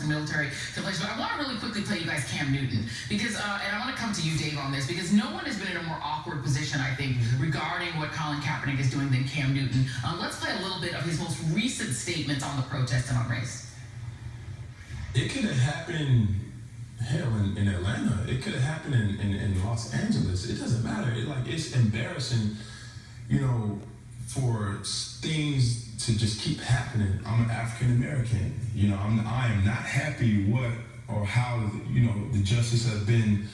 and military conflicts. But I want to really quickly play you guys Cam Newton because, and I want to come to you, Dave, on this because no one has been in a more awkward position, I think, regarding what Colin Kaepernick is doing than Cam Newton. Let's play a little bit of his most recent statements on the protest and on race. It could have happened, hell, in Atlanta. It could have happened in Los Angeles. It doesn't matter. It's embarrassing, for things to just keep happening. I'm an African American. I am not happy what or how the justice has been,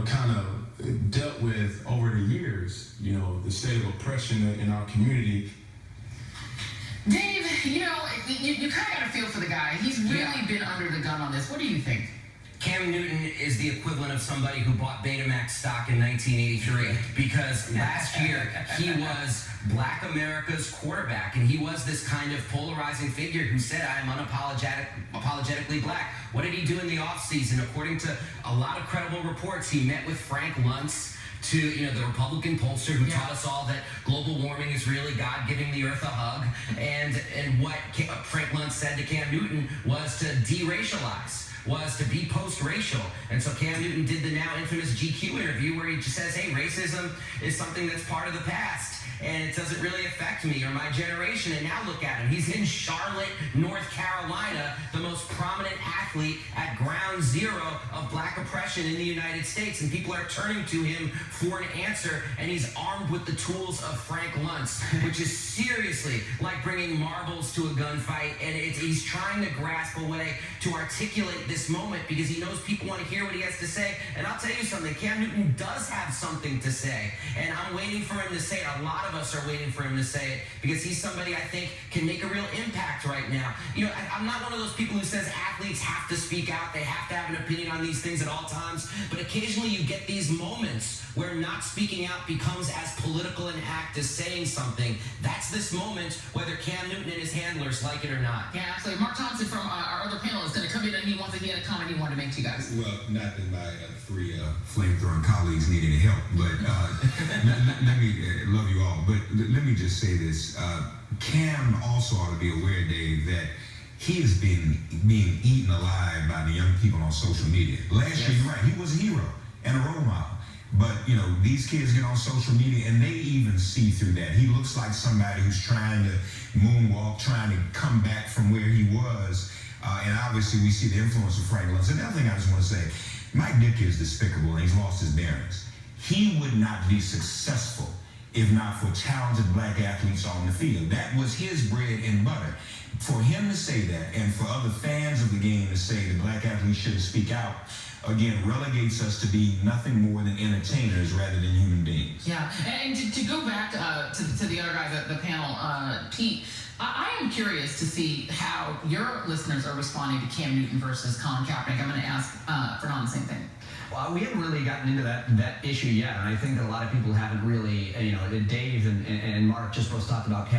kind of dealt with over the years. The state of oppression in our community. Dave, you kind of got a feel for the guy. He's really been under the gun on this. What do you think? Cam Newton is the equivalent of somebody who bought Betamax stock in 1983 because last year he was Black America's quarterback and he was this kind of polarizing figure who said, I am unapologetically black. What did he do in the offseason? According to a lot of credible reports, he met with Frank Luntz, to the Republican pollster who taught us all that global warming is really God giving the earth a hug, and what Frank Luntz said to Cam Newton was to de-racialize, was to be post-racial. And so Cam Newton did the now infamous GQ interview where he just says, hey, racism is something that's part of the past and it doesn't really affect me or my generation. And now look at him. He's in Charlotte, North Carolina, the most prominent athlete at ground zero of black oppression in the United States. And people are turning to him for an answer. And he's armed with the tools of Frank Luntz, which is seriously like bringing marbles to a gunfight. And he's trying to grasp a way to articulate this moment because he knows people want to hear what he has to say. And I'll tell you something, Cam Newton does have something to say. And I'm waiting for him to say it. A lot of us are waiting for him to say it because he's somebody I think can make a real impact right now. I'm not one of those people who says athletes have to speak out, they have to have an opinion on these things at all times, but occasionally you get these moments where not speaking out becomes as political an act as saying something. That's this moment, whether Cam Newton and his handlers like it or not. Yeah, absolutely. Mark Thompson from our other panel is going to come in and he had a comment he wanted to make to you guys. Well, not that my three flame-throwing colleagues need any help, but let me love you all. But let me just say this. Cam also ought to be aware, Dave, that he has been being eaten alive by the young people on social media. Last year, you're right, he was a hero and a role model. But, these kids get on social media and they even see through that. He looks like somebody who's trying to moonwalk, trying to come back from where he was. And obviously we see the influence of Frank Luntz. Another thing I just want to say, Mike Ditka is despicable and he's lost his bearings. He would not be successful if not for talented black athletes on the field. That was his bread and butter. For him to say that and for other fans of the game to say the black athletes shouldn't speak out, again, relegates us to be nothing more than entertainers rather than human beings. Yeah, and to go back to the other guys at the panel, Pete, I am curious to see how your listeners are responding to Cam Newton versus Colin Kaepernick. I'm going to ask Fernand the same thing. Well, we haven't really gotten into that issue yet, and I think that a lot of people haven't really, Dave and Mark just both talked about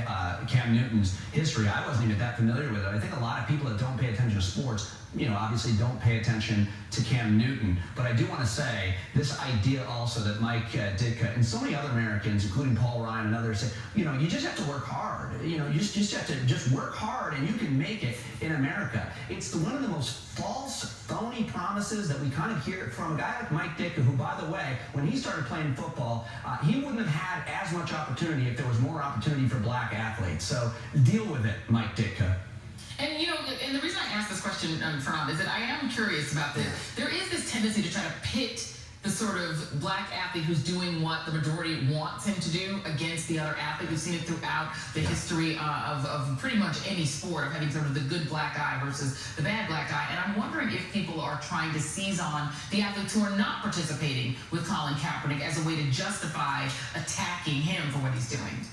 Cam Newton's history. I wasn't even that familiar with it. I think a lot of people that don't pay attention to sports, obviously don't pay attention to Cam Newton. But I do want to say this idea also that Mike Ditka and so many other Americans, including Paul Ryan and others, say, you just have to work hard. You just have to work hard and you can make it in America. It's one of the most false, phony promises that we kind of hear from a guy like Mike Ditka, who, by the way, when he started playing football, he wouldn't have had as much opportunity if there was more opportunity for black athletes. So deal with it, Mike Ditka. And and the reason I asked this question, Fernand, is that I am curious about this. There is this tendency to try to pit the sort of black athlete who's doing what the majority wants him to do against the other athlete. We've seen it throughout the history of pretty much any sport, of having sort of the good black guy versus the bad black guy. And I'm wondering if people are trying to seize on the athletes who are not participating with Colin Kaepernick as a way to justify attacking him for what he's doing.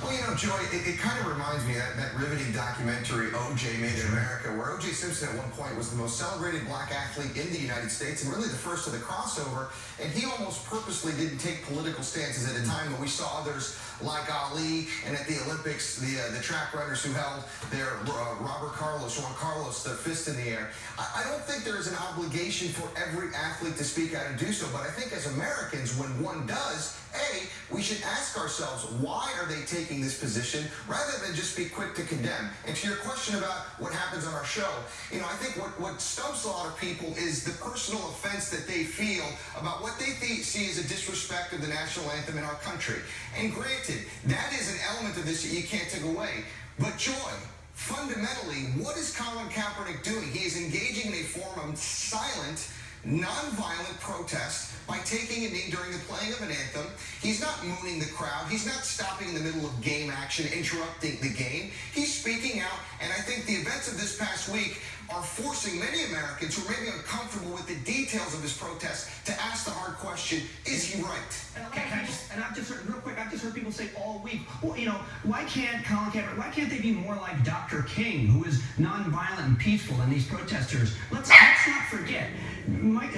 Well, Joy, it kind of reminds me of that riveting documentary O.J. Made in America, where O.J. Simpson at one point was the most celebrated black athlete in the United States and really the first of the crossover, and he almost purposely didn't take political stances at a time when we saw others like Ali, and at the Olympics, the track runners who held their Juan Carlos, their fist in the air. I don't think there is an obligation for every athlete to speak out and do so, but I think as Americans, when one does, A, we should ask ourselves, why are they taking this position rather than just be quick to condemn? And to your question about what happens on our show, I think what stumps a lot of people is the personal offense that they feel about what they see as a disrespect of the national anthem in our country. And granted, that is an element of this that you can't take away. But Joy, fundamentally, what is Colin Kaepernick doing? He is engaging in a form of silent, non-violent protest by taking a knee during the playing of an anthem. He's not mooning the crowd. He's not stopping in the middle of game action, interrupting the game. He's speaking out, and I think the events of this past week are forcing many Americans who are maybe uncomfortable with the details of his protest to ask the hard question, is he right? I've just heard people say all week, well, why can't Colin Kaepernick, why can't they be more like Dr. King, who is nonviolent and peaceful, and these protesters? Let's not forget,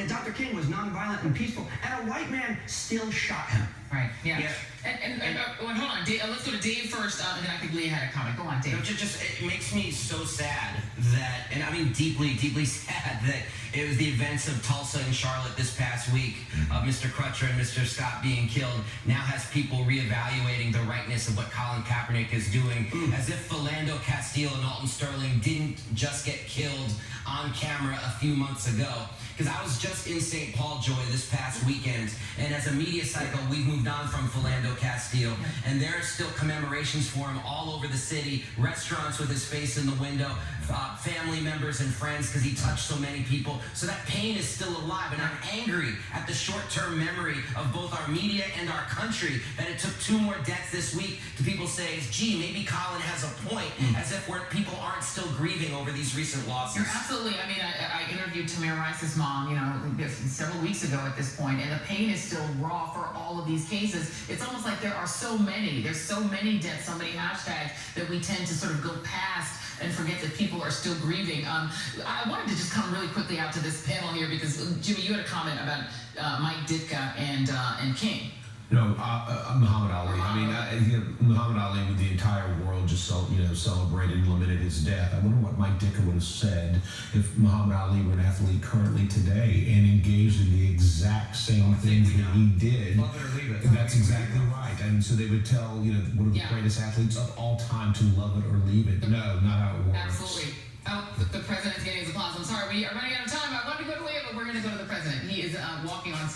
Dr. King was nonviolent and peaceful, and a white man still shot him. Right. Yeah. And hold on, Dave, let's go to Dave first, and then I think Leah had a comment. Go on, Dave. No, it makes me so sad that, and I mean deeply, deeply sad that it was the events of Tulsa and Charlotte this past week, Mr. Crutcher and Mr. Scott being killed, now has people reevaluating the rightness of what Colin Kaepernick is doing, as if Philando Castile and Alton Sterling didn't just get killed on camera a few months ago. Because I was just in St. Paul, Joy, this past weekend, and as a media cycle, we've moved on from Philando Castile, and there are still commemorations for him all over the city, restaurants with his face in the window, family members and friends, because he touched so many people. So that pain is still alive, and I'm angry at the short-term memory of both our media and our country that it took 2 more deaths this week to people say, gee, maybe Colin has a point, as if people aren't still grieving over these recent losses. You're absolutely, I mean, I interviewed Tamir Rice's mom, several weeks ago at this point, and the pain is still raw for all of these cases. It's almost like there's so many deaths, so many hashtags that we tend to sort of go past and forget that people are still grieving. I wanted to just come really quickly out to this panel here because, Jimmy, you had a comment about Mike Ditka and King. Muhammad Ali. I mean, Muhammad Ali, with the entire world just celebrated and lamented his death. I wonder what Mike Ditka would have said if Muhammad Ali were an athlete currently today and engaged in the exact same things that he did. Love it or leave it. That's exactly right. And so they would tell, one of the greatest athletes of all time to love it or leave it. No, not how it works. Absolutely. Oh, the president's getting his applause. I'm sorry, we are running out of time. I wanted to go to Leah, but we're going to go to the president. He is walking on